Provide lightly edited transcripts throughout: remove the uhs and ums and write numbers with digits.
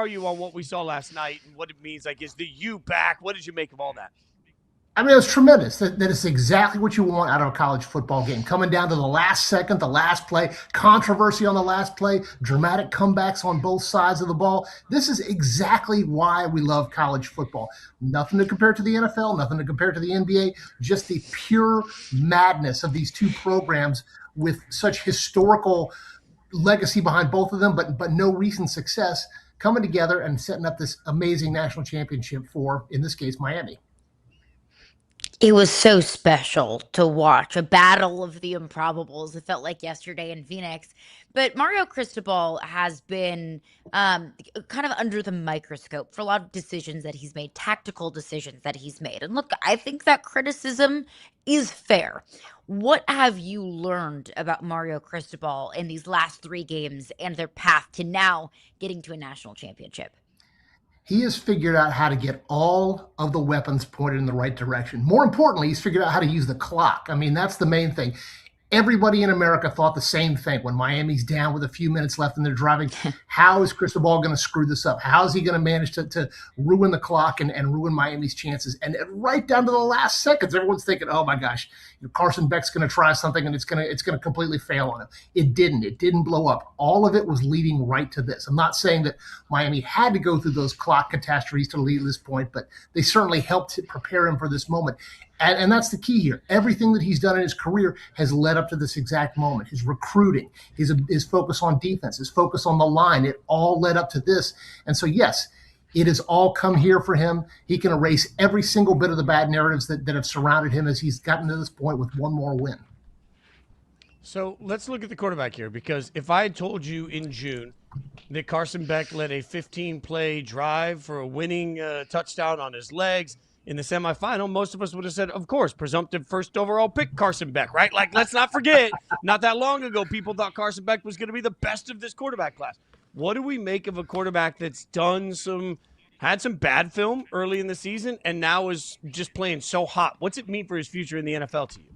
are you on what we saw last night and what it means? Like, is the U back? What did you make of all that? I mean, it was tremendous. That is exactly what you want out of a college football game. Coming down to the last second, the last play, controversy on the last play, dramatic comebacks on both sides of the ball. This is exactly why we love college football. Nothing to compare to the NFL, nothing to compare to the NBA, just the pure madness of these two programs with such historical legacy behind both of them, but no recent success, coming together and setting up this amazing national championship for, in this case, Miami. It was so special to watch a battle of the improbables. It felt like yesterday in Phoenix. But Mario Cristobal has been kind of under the microscope for a lot of decisions that he's made, tactical decisions that he's made. And look, I think that criticism is fair. What have you learned about Mario Cristobal in these last 3 games and their path to now getting to a national championship? He has figured out how to get all of the weapons pointed in the right direction. More importantly, he's figured out how to use the clock. I mean, that's the main thing. Everybody in America thought the same thing when Miami's down with a few minutes left and they're driving. How is Cristobal going to screw this up? How is he going to manage to ruin the clock and ruin Miami's chances? And right down to the last seconds, everyone's thinking, oh my gosh, Carson Beck's going to try something and it's going to completely fail on him. It didn't. It didn't blow up. All of it was leading right to this. I'm not saying that Miami had to go through those clock catastrophes to lead to this point, but they certainly helped to prepare him for this moment. And that's the key here. Everything that he's done in his career has led up to this exact moment. His recruiting, his focus on defense, his focus on the line, it all led up to this. And so, yes, it has all come here for him. He can erase every single bit of the bad narratives that have surrounded him as he's gotten to this point with one more win. So let's look at the quarterback here, because if I had told you in June that Carson Beck led a 15-play drive for a winning touchdown on his legs in the semifinal, most of us would have said, of course, presumptive first overall pick Carson Beck, right? Like, let's not forget, not that long ago, people thought Carson Beck was going to be the best of this quarterback class. What do we make of a quarterback that's had some bad film early in the season and now is just playing so hot? What's it mean for his future in the NFL to you?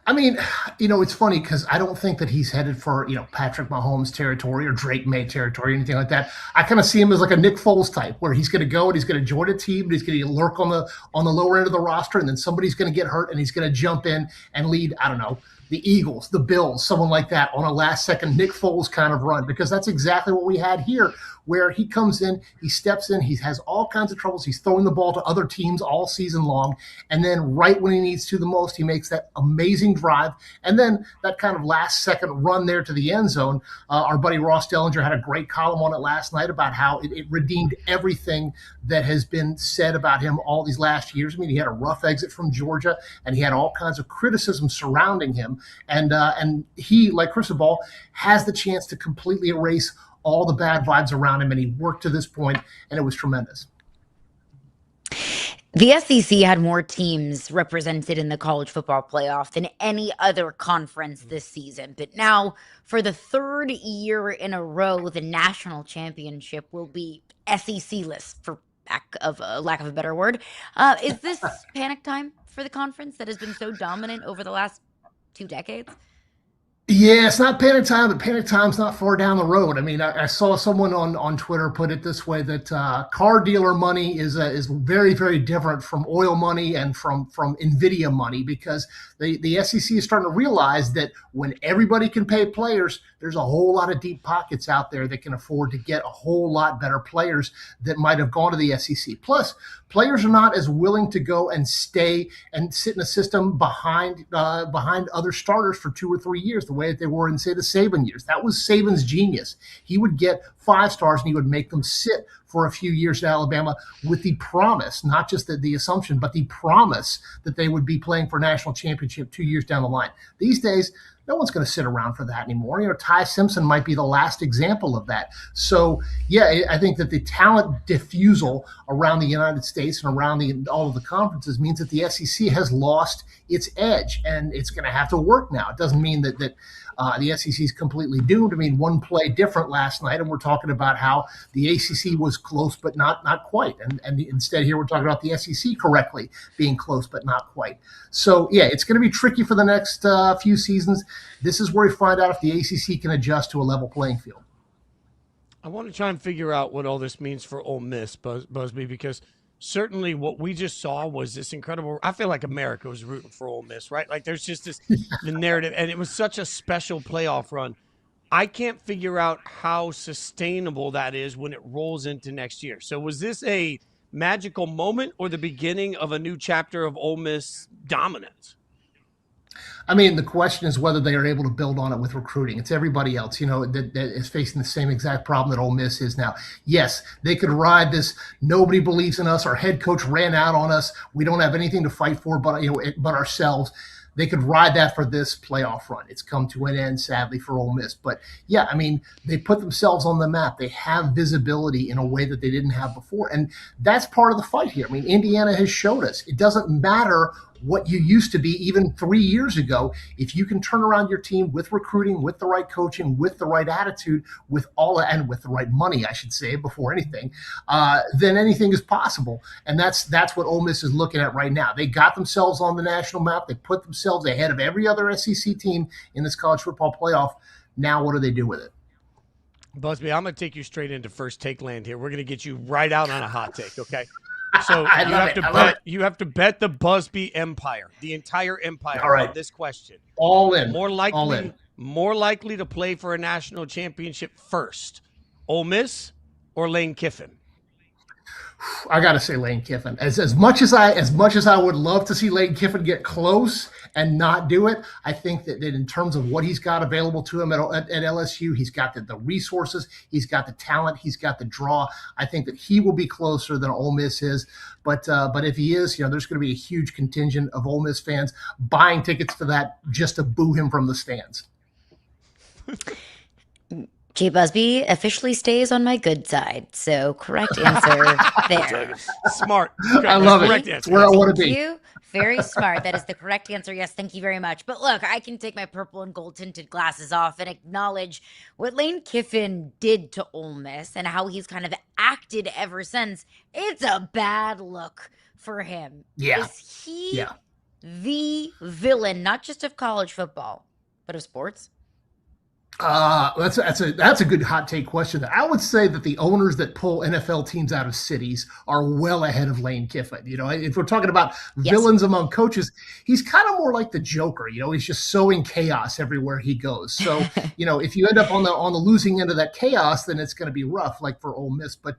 I mean, it's funny because I don't think that he's headed for, Patrick Mahomes territory or Drake May territory or anything like that. I kind of see him as like a Nick Foles type, where he's going to go and he's going to join a team, and he's going to lurk on the lower end of the roster, and then somebody's going to get hurt and he's going to jump in and lead, I don't know, the Eagles, the Bills, someone like that on a last-second Nick Foles kind of run, because that's exactly what we had here, where he comes in, he steps in, he has all kinds of troubles. He's throwing the ball to other teams all season long, and then right when he needs to the most, he makes that amazing drive, and then that kind of last-second run there to the end zone. Our buddy Ross Dellinger had a great column on it last night about how it redeemed everything that has been said about him all these last years. I mean, he had a rough exit from Georgia, and he had all kinds of criticism surrounding him. And he, like Cristobal, has the chance to completely erase all the bad vibes around him, and he worked to this point, and it was tremendous. The SEC had more teams represented in the college football playoff than any other conference this season. But now, for the 3rd year in a row, the national championship will be SEC-less, for lack of a better word. Is this panic time for the conference that has been so dominant over the last 2 decades? Yeah, it's not panic time, but panic time's not far down the road. I mean, I saw someone on Twitter put it this way, that car dealer money is very, very different from oil money and from NVIDIA money, because the SEC is starting to realize that when everybody can pay players, there's a whole lot of deep pockets out there that can afford to get a whole lot better players that might have gone to the SEC. Plus, players are not as willing to go and stay and sit in a system behind other starters for 2 or 3 years, the way that they were in, say, the Saban years. That was Saban's genius. He would get 5 stars and he would make them sit for a few years at Alabama with the promise, not just the assumption, but the promise that they would be playing for a national championship 2 years down the line. These days, no one's going to sit around for that anymore. Ty Simpson might be the last example of that. So, yeah, I think that the talent diffusal around the United States and around all of the conferences means that the SEC has lost its edge, and it's going to have to work now. It doesn't mean that the SEC is completely doomed. I mean, one play different last night, and we're talking about how the ACC was close but not quite. And instead here we're talking about the SEC correctly being close but not quite. So, yeah, it's going to be tricky for the next few seasons. This is where we find out if the ACC can adjust to a level playing field. I want to try and figure out what all this means for Ole Miss, Busby, because certainly what we just saw was this incredible. I feel like America was rooting for Ole Miss, right? Like there's just the narrative, and it was such a special playoff run. I can't figure out how sustainable that is when it rolls into next year. So was this a magical moment or the beginning of a new chapter of Ole Miss dominance? I mean, the question is whether they are able to build on it with recruiting. It's everybody else, that is facing the same exact problem that Ole Miss is now. Yes, they could ride this. Nobody believes in us. Our head coach ran out on us. We don't have anything to fight for, but ourselves. They could ride that for this playoff run. It's come to an end, sadly, for Ole Miss. But yeah, I mean, they put themselves on the map. They have visibility in a way that they didn't have before. And that's part of the fight here. I mean, Indiana has showed us it doesn't matter what you used to be even 3 years ago. If you can turn around your team with recruiting, with the right coaching, with the right attitude, with the right money, I should say, before anything, then anything is possible. And that's what Ole Miss is looking at right now. They got themselves on the national map. They put themselves ahead of every other SEC team in this college football playoff. Now what do they do with it? Busby, I'm going to take you straight into first take land here. We're going to get you right out on a hot take, okay? So you have to bet the Busby empire, the entire empire, on this question. All in. More likely to play for a national championship first, Ole Miss or Lane Kiffin? I got to say Lane Kiffin. As much as I would love to see Lane Kiffin get close and not do it, I think that in terms of what he's got available to him at LSU, he's got the resources, he's got the talent, he's got the draw. I think that he will be closer than Ole Miss is. But if he is, there's going to be a huge contingent of Ole Miss fans buying tickets to that just to boo him from the stands. Jay Busby officially stays on my good side. So correct answer there. Smart. I love it. That's where I want to be. Thank you. Very smart. That is the correct answer. Yes, thank you very much. But look, I can take my purple and gold tinted glasses off and acknowledge what Lane Kiffin did to Ole Miss and how he's kind of acted ever since. It's a bad look for him. Yeah. Is he the villain, not just of college football, but of sports? That's a good hot take question. I would say that the owners that pull NFL teams out of cities are well ahead of Lane Kiffin. If we're talking about villains among coaches, he's kind of more like the Joker. He's just sowing chaos everywhere he goes. So, if you end up on the losing end of that chaos, then it's going to be rough, like for Ole Miss. But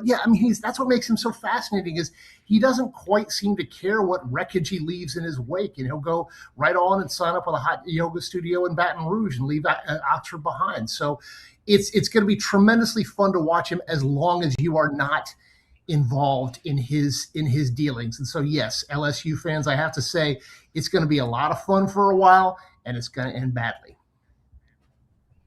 yeah, I mean, that's what makes him so fascinating is he doesn't quite seem to care what wreckage he leaves in his wake, and he'll go right on and sign up with a hot yoga studio in Baton Rouge and leave Oxford behind. So it's going to be tremendously fun to watch him as long as you are not involved in his dealings. And so yes, LSU fans, I have to say it's going to be a lot of fun for a while, and it's going to end badly.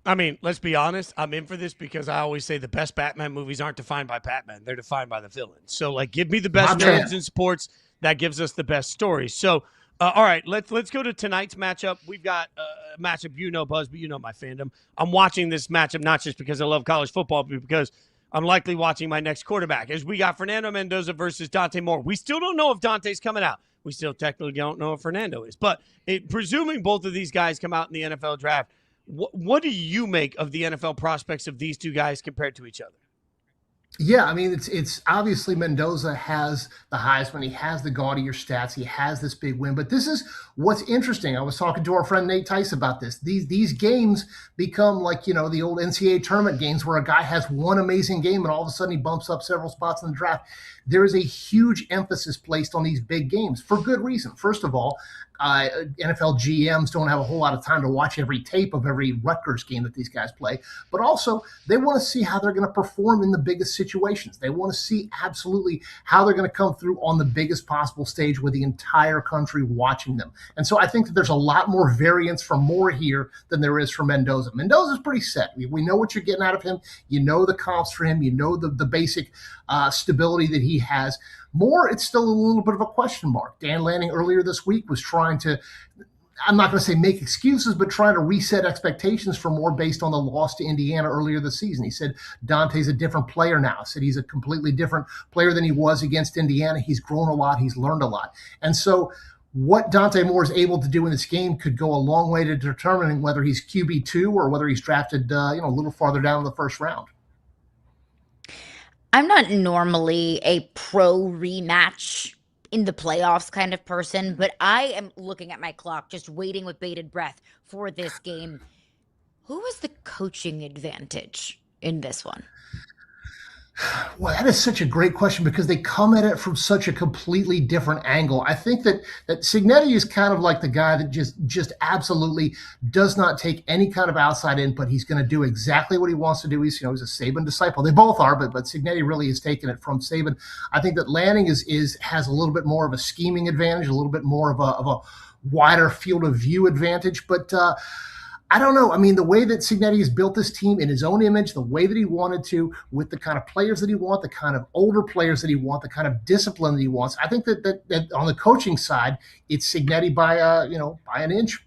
I mean, let's be honest. I'm in for this because I always say the best Batman movies aren't defined by Batman. They're defined by the villains. So, give me the best villains in sports. That gives us the best stories. So, all right, let's go to tonight's matchup. We've got a matchup, Busby, my fandom. I'm watching this matchup not just because I love college football, but because I'm likely watching my next quarterback. As we got Fernando Mendoza versus Dante Moore. We still don't know if Dante's coming out. We still technically don't know if Fernando is. But presuming both of these guys come out in the NFL draft, what do you make of the NFL prospects of these two guys compared to each other? Yeah, I mean, it's obviously Mendoza has the Heisman. He has the gaudier stats. He has this big win. But this is what's interesting. I was talking to our friend Nate Tice about this. These games become like, the old NCAA tournament games where a guy has one amazing game and all of a sudden he bumps up several spots in the draft. There is a huge emphasis placed on these big games for good reason. First of all, NFL GMs don't have a whole lot of time to watch every tape of every Rutgers game that these guys play, but also they want to see how they're going to perform in the biggest situations. They want to see absolutely how they're going to come through on the biggest possible stage with the entire country watching them. And so I think that there's a lot more variance from Moore here than there is for Mendoza. Mendoza's pretty set. We know what you're getting out of him. You know the comps for him. You know the basic stability that he has. Moore, it's still a little bit of a question mark. Dan Lanning earlier this week was trying to, I'm not going to say make excuses, but trying to reset expectations for Moore based on the loss to Indiana earlier this season. He said Dante's a different player now. Said he's a completely different player than he was against Indiana. He's grown a lot. He's learned a lot. And so what Dante Moore is able to do in this game could go a long way to determining whether he's QB2 or whether he's drafted a little farther down in the first round. I'm not normally a pro rematch in the playoffs kind of person, but I am looking at my clock, just waiting with bated breath for this game. Who was the coaching advantage in this one? Well, that is such a great question because they come at it from such a completely different angle. I think that Cignetti is kind of like the guy that just absolutely does not take any kind of outside input. He's going to do exactly what he wants to do. He's a Saban disciple. They both are, but Cignetti really has taken it from Saban. I think that Lanning has a little bit more of a scheming advantage, a little bit more of a wider field of view advantage, but. I don't know. I mean, the way that Cignetti has built this team in his own image, the way that he wanted to, with the kind of players that he wants, the kind of older players that he wants, the kind of discipline that he wants. I think that on the coaching side, it's Cignetti by an inch.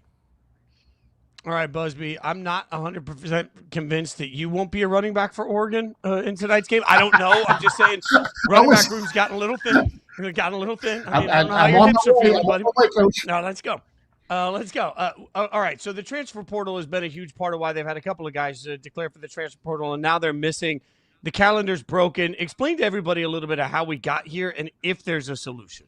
All right, Busby, I'm not 100% convinced that you won't be a running back for Oregon in tonight's game. I don't know. I'm just saying running back room's gotten a little thin. I mean, I don't know how your hips are feeling, buddy. No, let's go. Let's go. All right. So the transfer portal has been a huge part of why they've had a couple of guys declare for the transfer portal, and now they're missing. The calendar's broken. Explain to everybody a little bit of how we got here and if there's a solution.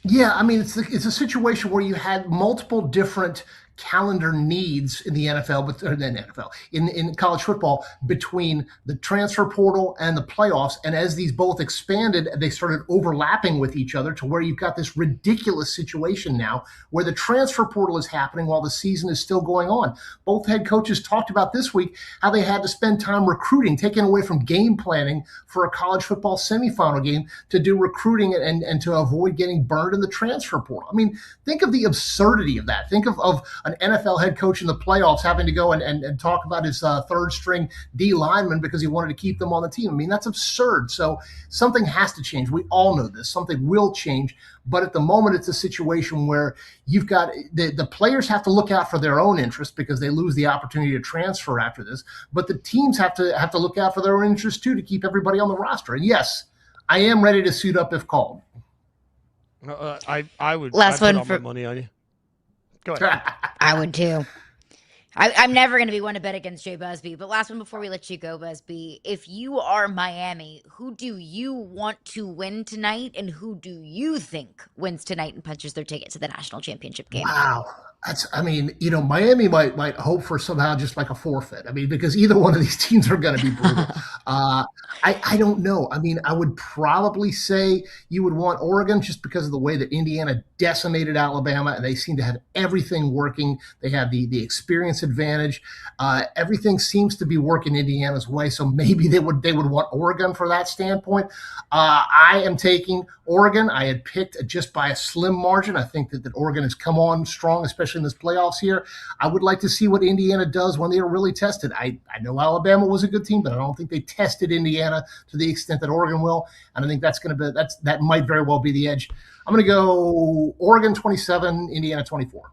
Yeah, I mean, it's a situation where you had multiple different calendar needs in the NFL, but in the NFL in college football between the transfer portal and the playoffs. And as these both expanded, they started overlapping with each other to where you've got this ridiculous situation now where the transfer portal is happening while the season is still going on. Both head coaches talked about this week how they had to spend time recruiting, taken away from game planning for a college football semifinal game to do recruiting and to avoid getting burned in the transfer portal. I mean, think of the absurdity of that. Think of an NFL head coach in the playoffs having to go and talk about his third string D lineman because he wanted to keep them on the team. I mean, that's absurd. So something has to change. We all know this. Something will change. But at the moment, it's a situation where you've got the players have to look out for their own interest because they lose the opportunity to transfer after this. But the teams have to look out for their own interest too to keep everybody on the roster. And yes, I am ready to suit up if called. I would. Last I'd one put all for my money on you. Go ahead. I would too. I'm never going to be one to bet against Jay Busby. But last one before we let you go, Busby. If you are Miami, who do you want to win tonight, and who do you think wins tonight and punches their ticket to the national championship game? Wow. Miami might hope for somehow just like a forfeit. I mean, because either one of these teams are going to be brutal. I don't know. I mean, I would probably say you would want Oregon just because of the way that Indiana decimated Alabama, and they seem to have everything working. They have the experience advantage. Everything seems to be working Indiana's way, so maybe they would want Oregon for that standpoint. I am taking Oregon. I had picked just by a slim margin. I think that Oregon has come on strong, especially in this playoffs here. I would like to see what Indiana does when they are really tested. I know Alabama was a good team, but I don't think they tested Indiana to the extent that Oregon will. And I think that might very well be the edge. I'm going to go Oregon 27, Indiana 24.